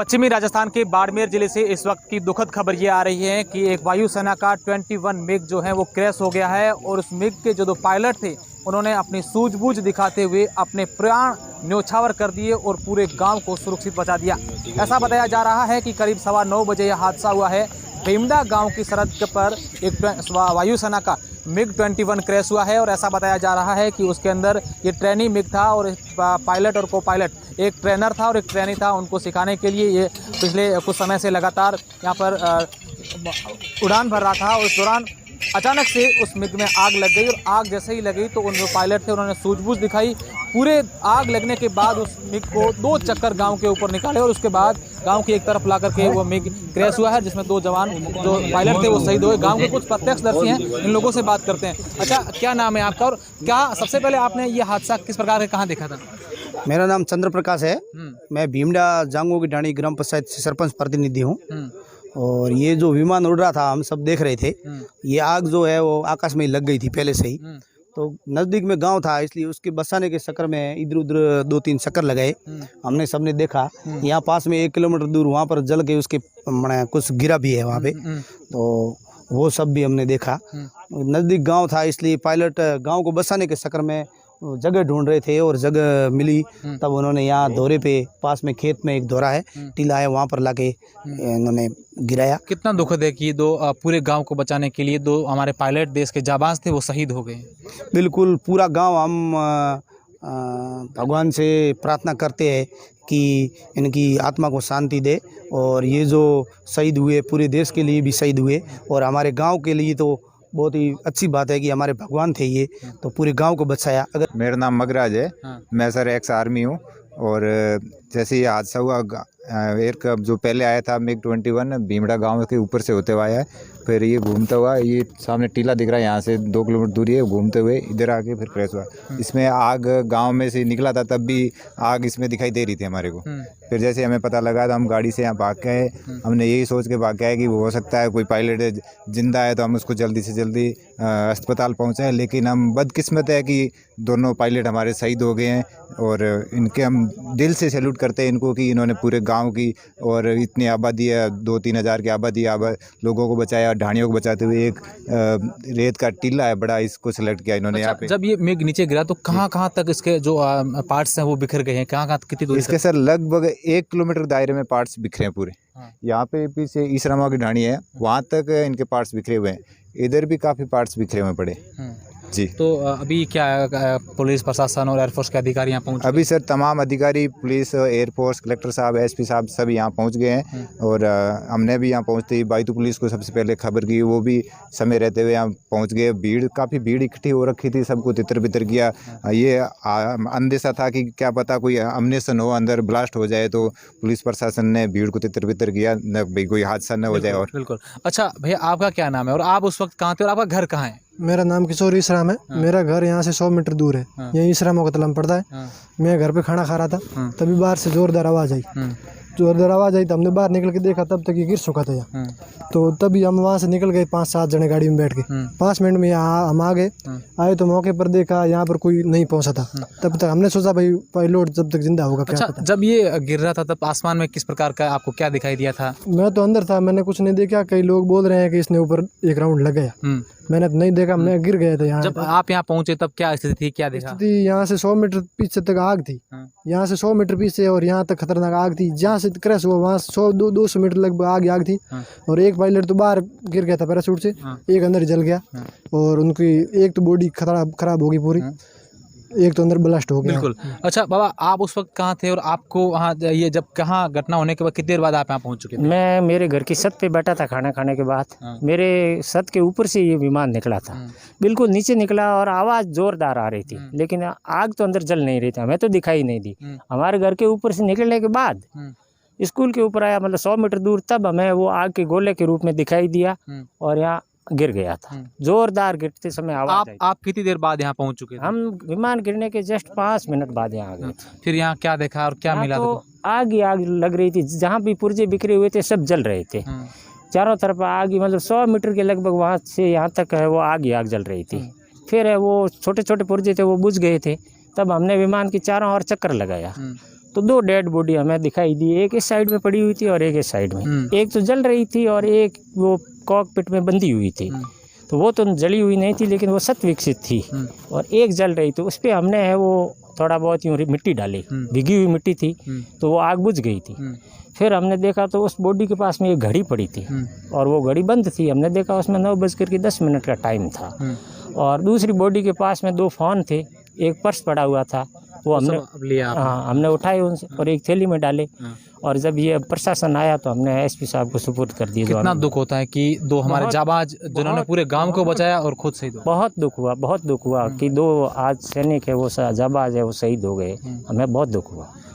पश्चिमी राजस्थान के बाड़मेर जिले से इस वक्त की दुखद खबर ये आ रही है कि एक वायुसेना का 21 मिग जो है वो क्रैश हो गया है और उस मिग के जो दो पायलट थे उन्होंने अपनी सूझबूझ दिखाते हुए अपने प्राण न्योछावर कर दिए और पूरे गांव को सुरक्षित बचा दिया। ऐसा बताया जा रहा है कि करीब 9:15 बजे यह हादसा हुआ है। भीमडा गांव की सरहद पर एक वायुसेना का मिग 21 क्रैश हुआ है और ऐसा बताया जा रहा है कि उसके अंदर ये ट्रेनी मिग था और पायलट और को पायलट एक ट्रेनर था और एक ट्रेनी था। उनको सिखाने के लिए ये पिछले कुछ समय से लगातार यहाँ पर उड़ान भर रहा था और उस दौरान अचानक से उस मिग में आग लग गई और आग जैसे ही लगी तो उन जो पायलट थे उन्होंने सूझबूझ दिखाई। पूरे आग लगने के बाद उस मिग को 2 चक्कर गांव के ऊपर निकाले और उसके बाद गांव की एक तरफ ला करके वो मिग क्रैश हुआ है जिसमें 2 जवान जो पायलट थे वो शहीद हुए। गांव के कुछ प्रत्यक्षदर्शी हैं, इन लोगों से बात करते हैं। अच्छा, क्या नाम है आपका और क्या सबसे पहले आपने ये हादसा किस प्रकार के कहाँ देखा था? मेरा नाम चंद्र प्रकाश है। मैं भीमडा जांगू की ढाणी ग्राम पंचायत से सरपंच प्रतिनिधि हूँ। और ये जो विमान उड़ रहा था हम सब देख रहे थे। ये आग जो है वो आकाश में ही लग गई थी पहले से ही। तो नज़दीक में गांव था इसलिए उसके बचाने के चक्कर में इधर उधर 2-3 चक्कर लगाए। हमने सबने देखा यहाँ पास में 1 किलोमीटर दूर वहाँ पर जल के उसके कुछ गिरा भी है वहाँ पे। तो वो सब भी हमने देखा। नज़दीक गांव था इसलिए पायलट गांव को बचाने के चक्कर में जगह ढूंढ रहे थे और जगह मिली तब उन्होंने यहाँ दौरे पे पास में खेत में एक दौरा है टीला है वहाँ पर लाके इन्होंने गिराया। कितना दुखद है कि पूरे गांव को बचाने के लिए 2 हमारे पायलट देश के जाबाज थे वो शहीद हो गए। बिल्कुल पूरा गांव हम भगवान से प्रार्थना करते हैं कि इनकी आत्मा को शांति दे और ये जो शहीद हुए पूरे देश के लिए भी शहीद हुए और हमारे गांव के लिए तो बहुत ही अच्छी बात है कि हमारे भगवान थे ये तो पूरे गांव को बचाया। अगर मेरा नाम मगराज है। मैं सर एक्स आर्मी हूँ और जैसे ये हादसा हुआ एयर जो पहले आया था मिग 21 भीमड़ा गांव के ऊपर से होते हुआ आया है। फिर ये घूमता हुआ ये सामने टीला दिख रहा है यहाँ से 2 किलोमीटर दूरी है, घूमते हुए इधर आके फिर क्रैश हुआ। इसमें आग गांव में से निकला था तब भी आग इसमें दिखाई दे रही थी हमारे को। फिर जैसे हमें पता लगा तो हम गाड़ी से यहाँ भाग के आए। हमने यही सोच के भाग के आए कि वो हो सकता है कोई पायलट जिंदा है तो हम उसको जल्दी से जल्दी अस्पताल पहुँचाएँ। लेकिन हम बदकिस्मत है कि दोनों पायलट हमारे शहीद हो गए हैं और इनके हम दिल से सैल्यूट करते हैं इनको कि इन्होंने पूरे गांव की और इतनी आबादी है 2-3 हज़ार की आबादी लोगों को बचाया। ढाणियों को बचाते हुए एक रेत का टीला है बड़ा, इसको सिलेक्ट किया इन्होंने। यहाँ पे जब ये मिग नीचे गिरा तो कहाँ तक इसके जो पार्ट्स हैं वो बिखर गए हैं? कहाँ कितनी दूर? इसके सर लगभग 1 किलोमीटर दायरे में पार्ट्स बिखरे हैं पूरे। यहाँ पे पीछे ईसरामा की ढाणी है वहाँ तक इनके पार्ट्स बिखरे हुए हैं। इधर भी काफ़ी पार्ट्स बिखरे हुए पड़े जी। तो अभी क्या पुलिस प्रशासन और एयरफोर्स के अधिकारी यहाँ पहुँच? अभी सर तमाम अधिकारी पुलिस एयरफोर्स कलेक्टर साहब एसपी साहब सब यहाँ पहुँच गए हैं और हमने भी यहाँ पहुँचते ही बाईतू पुलिस को सबसे पहले खबर की, वो भी समय रहते हुए यहाँ पहुँच गए। काफ़ी भीड़ इकट्ठी हो रखी थी, सबको तितर बितर किया। ये अंदेशा था कि क्या पता कोई अमनेशन हो अंदर ब्लास्ट हो जाए, तो पुलिस प्रशासन ने भीड़ को तितर बितर किया न भाई कोई हादसा न हो जाए। और बिल्कुल। अच्छा भैया, आपका क्या नाम है और आप उस वक्त कहाँ थे और आपका घर कहाँ है? मेरा नाम किशोर ईसराम है। मेरा घर यहाँ से 100 मीटर दूर है। यही ईसराम का तलम पड़ता है। मैं घर पे खाना खा रहा था तभी बाहर से जोरदार आवाज़ आई। जोरदार आवाज़ आई तो हमने बाहर निकल के देखा तब तक ये गिर चुका था यहाँ। तो तभी हम वहाँ से निकल गए 5-7 जने गाड़ी में बैठ के। 5 मिनट में यहाँ हम आ गए। आए तो मौके पर देखा यहाँ पर कोई नहीं पहुँचा था। तब तक हमने सोचा भाई पायलट जब तक जिंदा होगा क्या पता। जब ये गिर रहा था तब आसमान में किस प्रकार का आपको क्या दिखाई दिया था? मैं तो अंदर था, मैंने कुछ नहीं देखा। कई लोग बोल रहे हैं कि इसने ऊपर एक राउंड लग गया, मैंने तो नहीं देखा। मैं गिर गया था यहाँ। जब आप यहाँ पहुँचे तब क्या स्थिति थी, क्या देखा? स्थिति यहाँ से 100 मीटर पीछे तक आग थी। यहाँ से 100 मीटर पीछे और यहाँ तक खतरनाक आग थी। जहाँ से क्रैश हुआ वहाँ 100-200 मीटर लगभग आग थी। और एक पायलट तो बाहर गिर गया था पैराशूट से, एक अंदर जल गया और उनकी एक तो बॉडी खराब होगी पूरी, एक तो अंदर ब्लास्ट हो गया। बिल्कुल। अच्छा बाबा, आप उस वक्त कहाँ थे और आपको वहाँ ये जब कहाँ घटना होने के बाद कितनी देर बाद आप यहाँ पहुँच चुके थे? मैं मेरे घर की छत पे बैठा था खाना खाने के बाद। मेरे छत के ऊपर से ये विमान निकला था, बिल्कुल नीचे निकला और आवाज़ जोरदार आ रही थी, लेकिन आग तो अंदर जल नहीं रही थी, हमें तो दिखाई नहीं दी। हमारे घर के ऊपर से निकलने के बाद स्कूल के ऊपर आया, मतलब 100 मीटर दूर, तब हमें वो आग के गोले के रूप में दिखाई दिया और यहाँ गिर गया था। जोरदार गिरते समय आवाज आई। आप कितनी देर बाद यहाँ पहुँच चुके थे? हम विमान गिरने के जस्ट 5 मिनट बाद यहाँ आ गए। फिर यहाँ क्या देखा और क्या मिला? तो आग ही आग लग रही थी, जहाँ भी पुर्जे बिखरे हुए थे सब जल रहे थे। चारों तरफ आग ही, मतलब 100 मीटर के लगभग वहाँ से यहाँ तक है वो आग ही आग जल रही थी। फिर वो छोटे छोटे पुर्जे थे वो बुझ गए थे। तब हमने विमान की चारों ओर चक्कर लगाया तो 2 डेड बॉडी हमें दिखाई दी, एक इस साइड में पड़ी हुई थी और एक इस साइड में। एक तो जल रही थी और एक वो कॉकपिट में बंधी हुई थी, तो वो तो जली हुई नहीं थी लेकिन वो सत विकसित थी। और एक जल रही थी, उस पर हमने है वो थोड़ा बहुत यूँ मिट्टी डाली, भीगी हुई मिट्टी थी, तो वो आग बुझ गई थी। फिर हमने देखा तो उस बॉडी के पास में एक घड़ी पड़ी थी और वो घड़ी बंद थी। हमने देखा उसमें 9:10 का टाइम था। और दूसरी बॉडी के पास में 2 फ़ोन थे, एक पर्स पड़ा हुआ था, वो हमने लिया हाँ हमने उठाए उनसे और एक थैली में डाले। और जब ये प्रशासन आया तो हमने एसपी साहब को सुपुर्द कर दिए। कितना दुख होता है कि 2 हमारे जाबाज जिन्होंने पूरे गांव को बचाया और खुद शहीद हो। बहुत दुख हुआ कि 2 आज सैनिक है वो जाबाज है वो शहीद हो गए। हमें बहुत दुख हुआ।